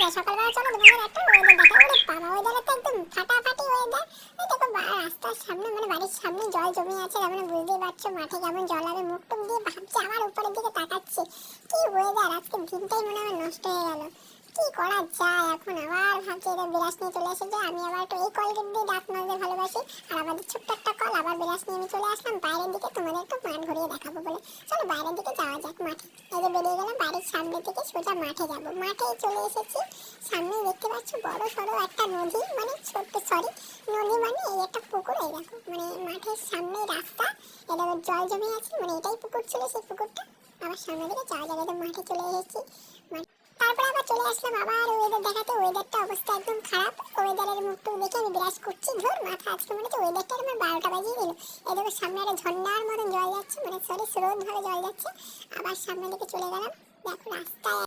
যায় সকালবেলা, চলো তোমাদের একটা ওয়েদার দেখা। ওরে বাবা, ওয়েদারে তো একদম ফাটাফাটি ওয়েদার। এই দেখো রাস্তার সামনে মানে বাড়ির সামনে জল জমে আছে, তার মানে বুঝতেই পারছো মাঠে কেমন জল হবে। মুখ টুক দিয়ে ভাবছি, আমার উপরের দিকে তাকাচ্ছি, কি ওয়েদার, আজকে দিনটাই মনে হয় নষ্ট হয়ে গেল। কি করা যায় এখন? আবার ভাবছি এটা বিরাস নিয়ে চলে এসেছে। আমি আবার একটু এই কলগেট দিয়ে দাঁত মাজতে ভালোবাসি, আর আমাদের ছোট্ট একটা কল। আবার বিরাস নিয়ে আমি চলে আসলাম বাইরের দিকে, তোমাদের একটু মাঠ ঘুরিয়ে দেখাবো বলে। চলো বাইরের দিকে যাওয়া যাক, মাঠে। এই যে বেরিয়ে গেলাম বাড়ির সামনে থেকে, সোজা মাঠে যাবো। মাঠে চলে এসেছি, সামনেই দেখতে পাচ্ছ বড় সড়ো একটা নদী, মানে ছোট্ট, সরি নদী মানে এই একটা পুকুর। এই দেখো মানে মাঠের সামনে রাস্তা, এটা জল জমে আছে, মানে এটাই পুকুর ছিল, সেই পুকুরটা। আবার সামনে দিকে যাওয়া যাবে। তো মাঠে চলে এসেছি, তারপরে আবার চলে আসলাম আবার ওয়েদার দেখাতে। ওয়েদারটা অবস্থা একদম খারাপ। ওয়েদারের মুখটুক দেখে আমি বিরাজ করছি, ধর মাথা আজকে মনে হচ্ছে ওয়েদারটা আমার 12টা বাজিয়ে দিল। এই দেখো সামনে একটা ঝর্ণার মতন জল যাচ্ছে, মানে সরি স্রোত ভাবে জল যাচ্ছে। আবার সামনের দিকে চলে গেলাম, দেখো রাস্তায়